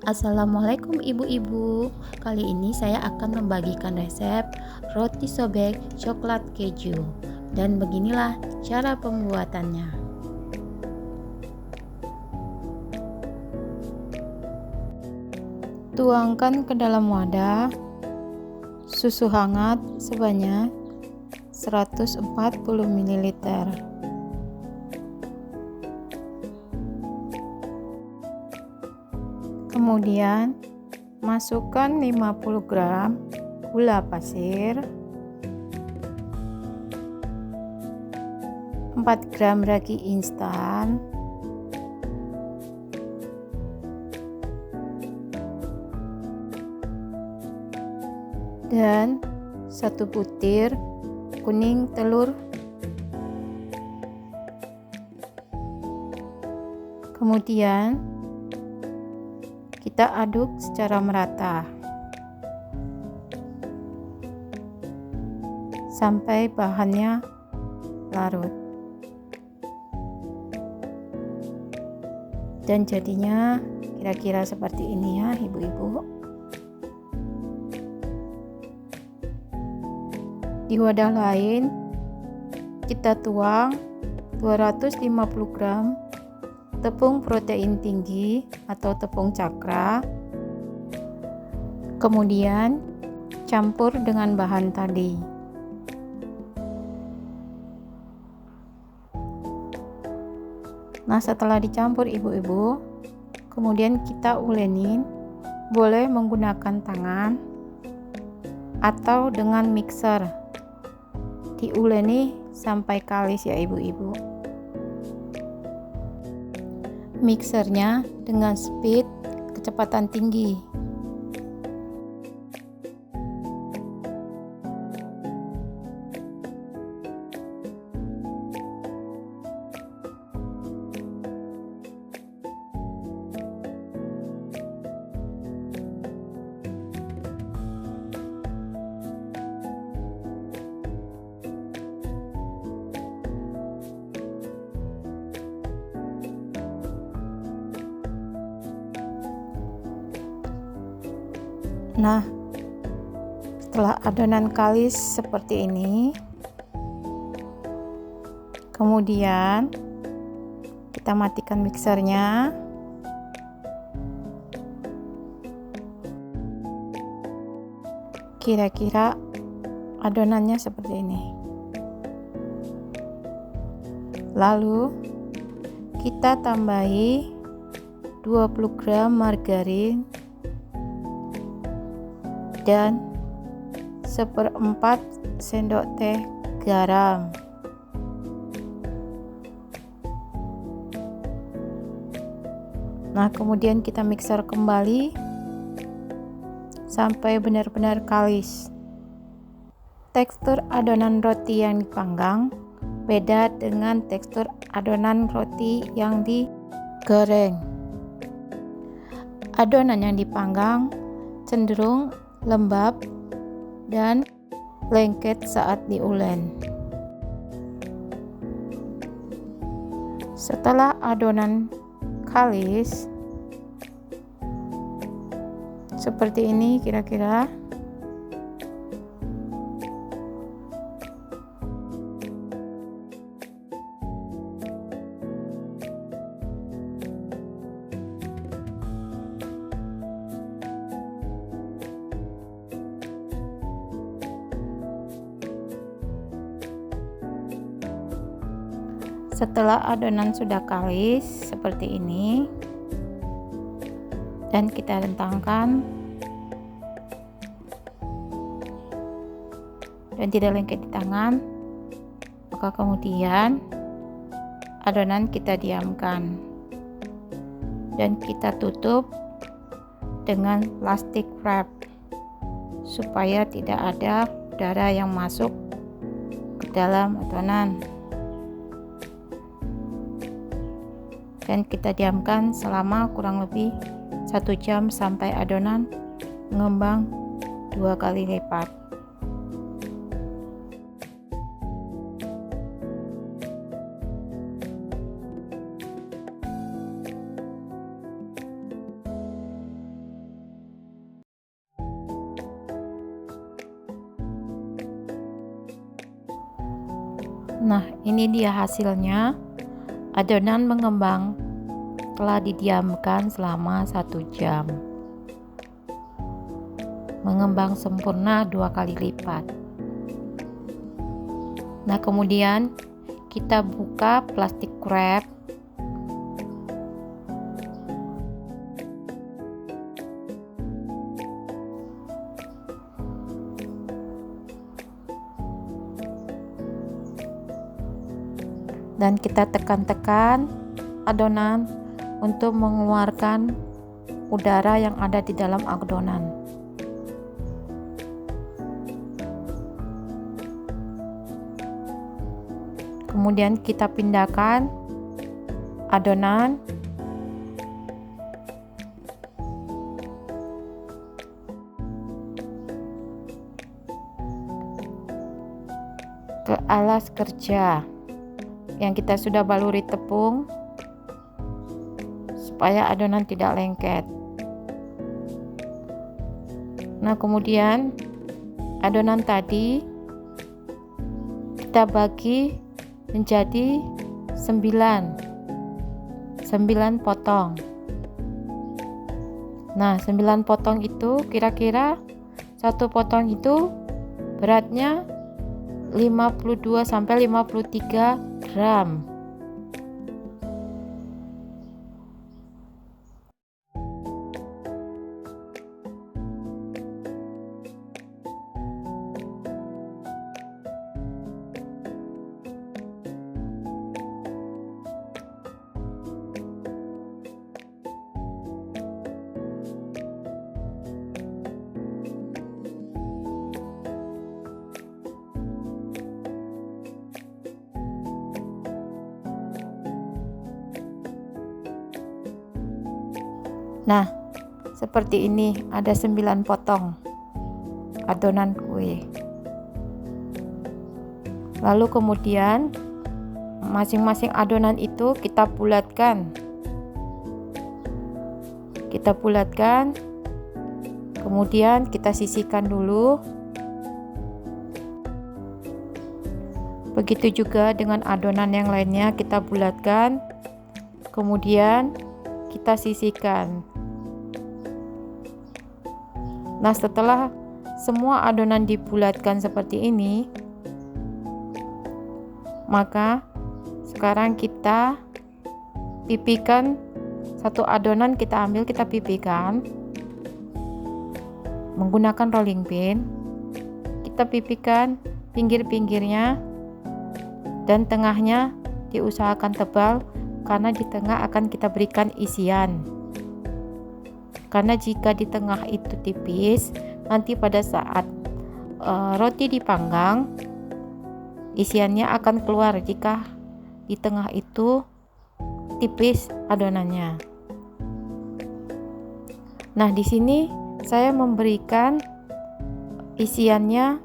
Assalamualaikum ibu-ibu. Kali ini saya akan membagikan resep roti sobek coklat keju. Dan beginilah cara pembuatannya. Tuangkan ke dalam wadah susu hangat sebanyak 140 ml. Kemudian masukkan 50 gram gula pasir, 4 gram ragi instan, dan 1 butir kuning telur. Kemudian kita aduk secara merata sampai bahannya larut, dan jadinya kira-kira seperti ini ya ibu-ibu. Di wadah lain kita tuang 250 gram tepung protein tinggi atau tepung cakra, kemudian campur dengan bahan tadi. Nah, setelah dicampur ibu-ibu, kemudian kita ulenin, boleh menggunakan tangan atau dengan mixer. Diuleni sampai kalis ya ibu-ibu. Mixernya dengan speed kecepatan tinggi. Nah, setelah adonan kalis seperti ini, kemudian kita matikan mixernya. Kira-kira adonannya seperti ini. Lalu kita tambahi 20 gram margarin dan 1/4 sendok teh garam. Nah, kemudian kita mixer kembali sampai benar-benar kalis. Tekstur adonan roti yang dipanggang beda dengan tekstur adonan roti yang digoreng. Adonan yang dipanggang cenderung lembab dan lengket saat diulen. Setelah adonan kalis seperti ini kira-kira. Setelah adonan sudah kalis seperti ini dan kita rentangkan dan tidak lengket di tangan, maka kemudian adonan kita diamkan dan kita tutup dengan plastik wrap supaya tidak ada udara yang masuk ke dalam adonan. Dan kita diamkan selama kurang lebih 1 jam sampai adonan mengembang 2 kali lipat. Nah, ini dia hasilnya. Adonan mengembang telah didiamkan selama 1 jam. Mengembang sempurna 2 kali lipat. Nah, kemudian kita buka plastik wrap. Dan kita tekan-tekan adonan untuk mengeluarkan udara yang ada di dalam adonan. Kemudian kita pindahkan adonan ke alas kerja yang kita sudah baluri tepung supaya adonan tidak lengket. Nah, kemudian adonan tadi kita bagi menjadi 9 potong. Nah, 9 potong itu kira-kira satu potong itu beratnya 52 sampai 53 gram. Nah, seperti ini ada 9 potong adonan kue. Lalu kemudian masing-masing adonan itu kita bulatkan. Kemudian kita sisihkan dulu. Begitu juga dengan adonan yang lainnya, kita bulatkan. Kemudian kita sisihkan. Nah, setelah semua adonan dibulatkan seperti ini, maka sekarang kita pipihkan satu adonan, kita ambil, kita pipihkan menggunakan rolling pin. Kita pipihkan pinggir-pinggirnya dan tengahnya diusahakan tebal karena di tengah akan kita berikan isian. Karena jika di tengah itu tipis, nanti pada saat roti dipanggang, isiannya akan keluar jika di tengah itu tipis adonannya. Nah, di sini saya memberikan isiannya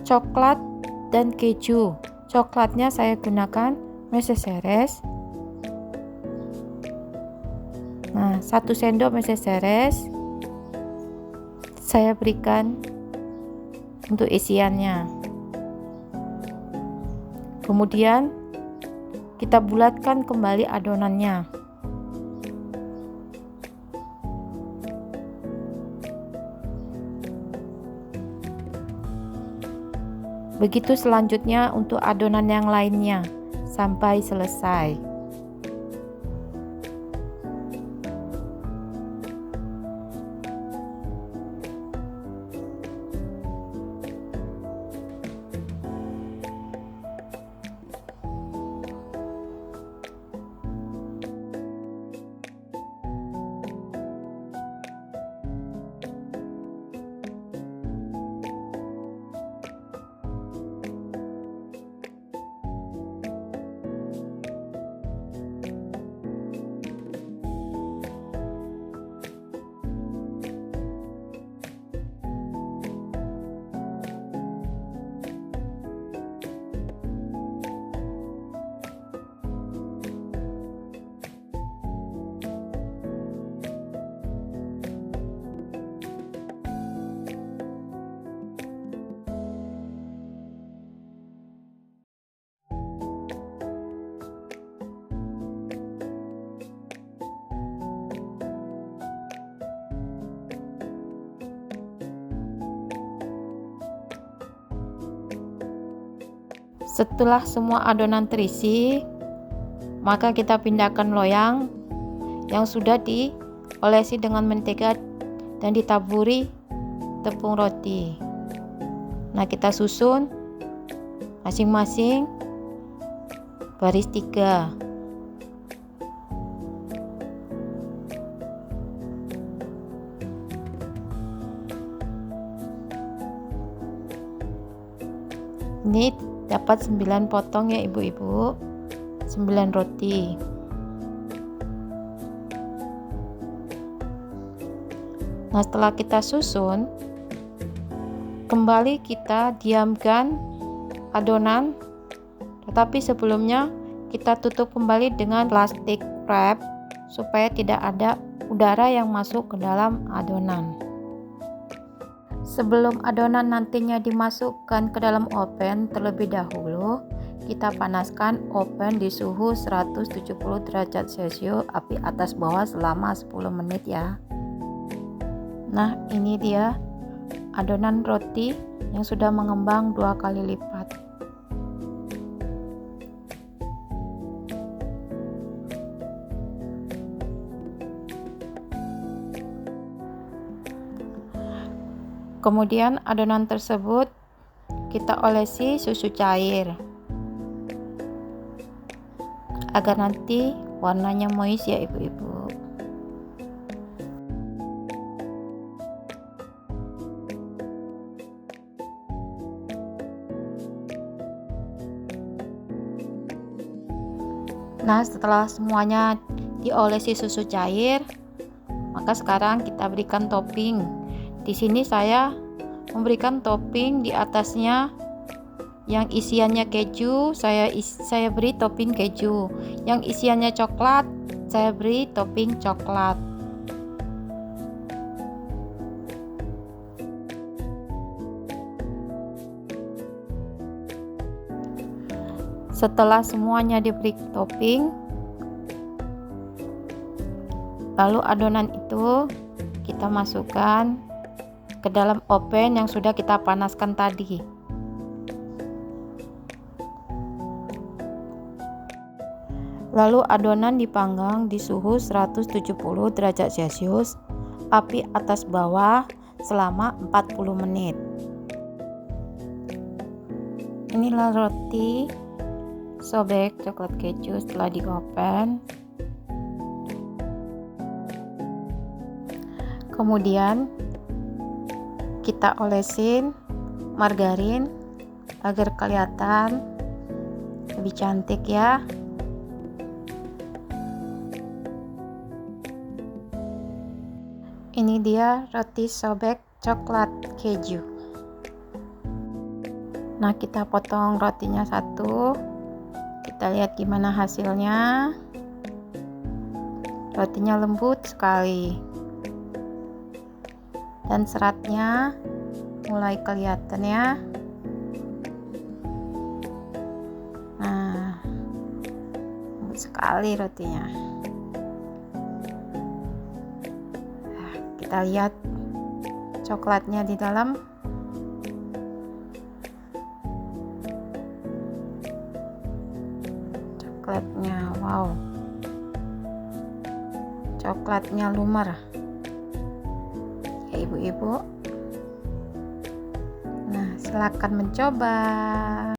coklat dan keju. Coklatnya saya gunakan meses seres. Nah, 1 sendok meses seres saya berikan untuk isiannya. Kemudian kita bulatkan kembali adonannya. Begitu selanjutnya untuk adonan yang lainnya sampai selesai. Setelah semua adonan terisi, maka kita pindahkan loyang yang sudah diolesi dengan mentega dan ditaburi tepung roti. Nah, kita susun masing-masing baris 3. Ini dapat 9 potong ya ibu-ibu, 9 roti. Nah, setelah kita susun, kembali kita diamkan adonan, tetapi sebelumnya kita tutup kembali dengan plastik wrap supaya tidak ada udara yang masuk ke dalam adonan. Sebelum adonan nantinya dimasukkan ke dalam oven, terlebih dahulu kita panaskan oven di suhu 170 derajat Celcius, api atas bawah selama 10 menit ya. Nah, ini dia adonan roti yang sudah mengembang 2 kali lipat. Kemudian adonan tersebut kita olesi susu cair agar nanti warnanya moist ya ibu-ibu. Nah, setelah semuanya diolesi susu cair, maka sekarang kita berikan topping. Di sini saya memberikan topping di atasnya yang isiannya keju, saya beri topping keju. Yang isiannya coklat, saya beri topping coklat. Setelah semuanya diberi topping, lalu adonan itu kita masukkan ke dalam oven yang sudah kita panaskan tadi. Lalu adonan dipanggang di suhu 170 derajat Celcius, api atas bawah selama 40 menit. Inilah roti sobek coklat keju setelah di oven. Kemudian kita olesin margarin agar kelihatan lebih cantik ya. Ini dia roti sobek coklat keju. Nah, kita potong rotinya satu. Kita lihat gimana hasilnya. Rotinya lembut sekali. Dan seratnya mulai kelihatan ya. Nah, lembut sekali rotinya. Nah, kita lihat coklatnya di dalam. Coklatnya, wow. Coklatnya lumer. Ibu-ibu, nah silakan mencoba.